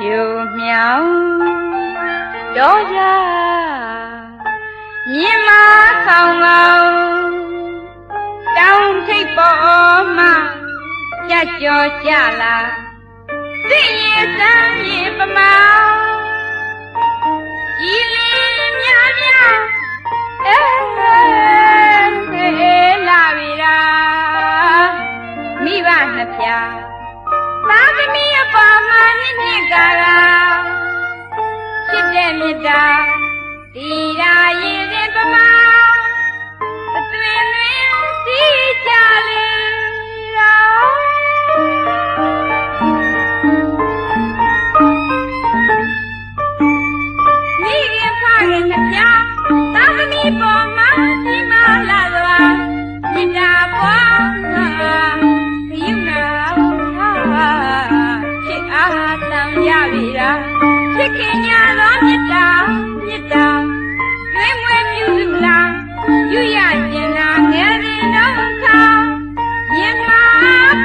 有苗多呀，你妈好老，当推宝马家脚家啦，这一生也不毛，一里喵喵，拉维拉，米瓦那片。သာသမီအပေါ်မှာနှစ်နှစ်ကာလချစ်တဲ့မြတ်တာဒီရာရင်ရင်ပမာအသွင်သွင်စီကြလေမိခင်ဖခင်နှစ်ဖြာသာသမီပေါ်မှာဒီမှာလာသွားမြတ်တာပွားမှာခရုဏာရပြီလားချစ်ခင်ညာသောမြတ်တာရွေးမွေးပြုစုလားယူရကျင်လားငယ်ရင်တော့ခါရင်မ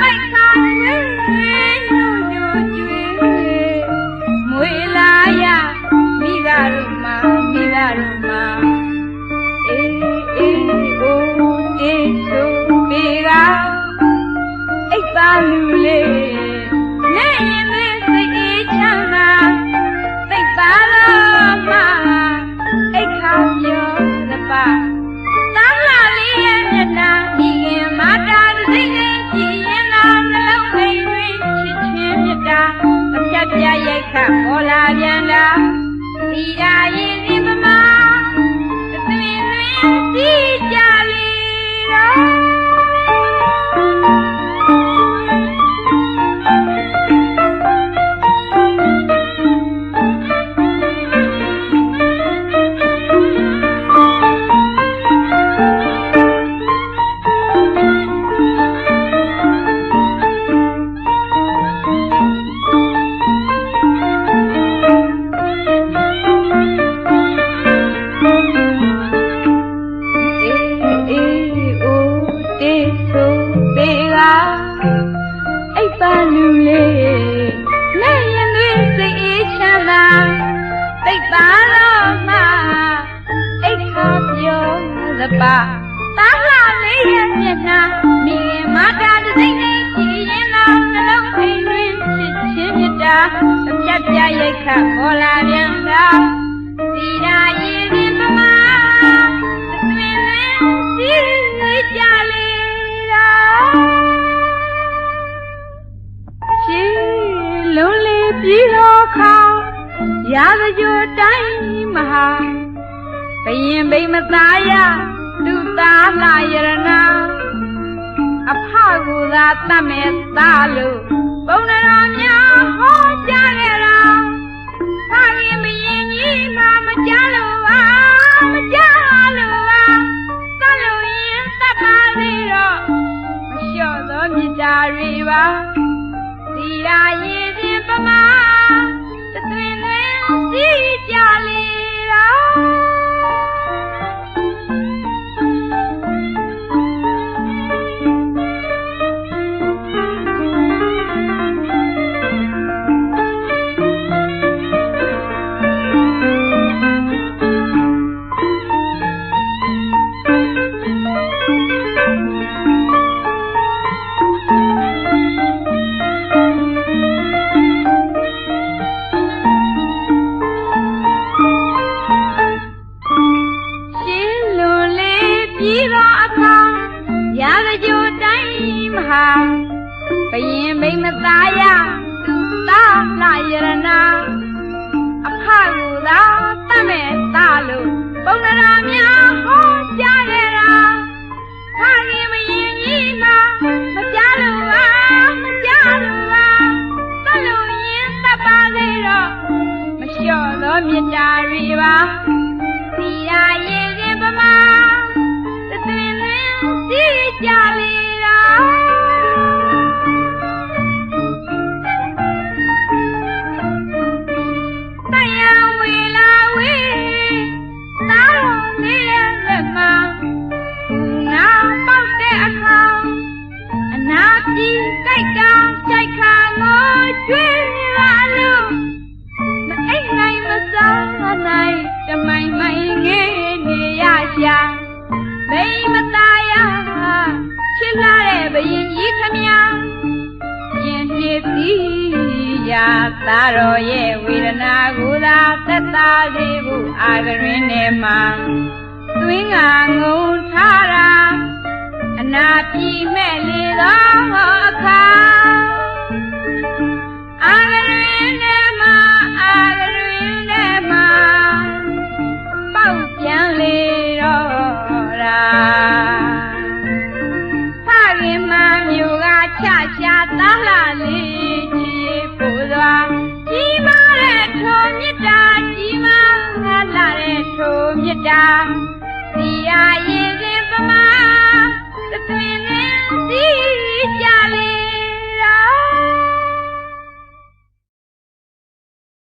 ပိုက်ခါဝေးညို့ကျွေးမွေလာရမိဂရုမာအေးအိုးတေဆိုပေကအိပ်ပါလူလေးနဲ့ရင်သိချမ်းသာသိပါတော့မှအိတ်ခါပြောသပါသာလာလေးရဲ့မျက်နှာဒီရင်မာတာစိတ်နဲ့ကြည်ရင်တော့နှလုံးအိမ်တွင်ချစ်ချင်းမြတ်တာအပြတ်ပြရိုက်ခတ်ပေါ်လာပြန်တာဒီရာရင်ဒီမမအသွင်သွင်စီကြလေတော့သာလာလေးရဲ့မျက်နှာမိခင်မာတာစိတ်နဲ့ကြည်ရင်တော့နှလုံးအိမ်တွင်ချစ်ချင်းမြတ်တာအပြတ်ပြရိုက်ခတ်ပေါ်လာပြန်တာဒီရာရင်ရင်ပမာအသွင်သွင်စီကြလေတော့ရှေးလုံးလေးပြီးတော့ခါရာဇကြိုတိုင်းမဟာဘယင်ဘိမသားရသူသားလာယရနာအဖကိုသာတတ်မဲ့သားလို့ပုံနာများဟောကြားခဲ့တာဖခင်ဘယင်ကြီးမှမကြားလို့ပါသတ်လို့ရင်တတ်ပါသေးတော့မလျှော့သောမြတ်တာတွေပါဒီရာရည်ရင်ပမာသသွင်သွင်စီကြလေတော့ဘယင်မိမသားရသူသားလာယရနာအဖကိုသာတတ်မဲ့သားလို့ပုံနာများဟောကြားခဲ့တာဖခင်ဘယင်ကြီးမှမကြားလို့ပါသတ်လို့ရင်တတ်ပါသေးတော့မလျှော့သောမြတ်တာတွေပါဒီရာရင်ရင်ပမာသသွင်သွင်စီကြလေတော့ကြိုက်တာကြိုက်ခါငိုကျွေးရလို့ စီရာသာတော်ရဲ့ဝေဒနာကိုသာသက်သာစေဖို့အာဂရင်းထဲမှာသွင်းငါငုံထားတာအနာပြီမဲ့လေသောအခါအာဂရင်းထဲမှာပေါက်ပြန်လေတော့တာဖခင်မမျိုးကချရှာသားလာလေးချီပို့သွားကြီးမားတဲ့ထိုမေတ္တာကြီးမားလာတဲ့ထိုမေတ္တာ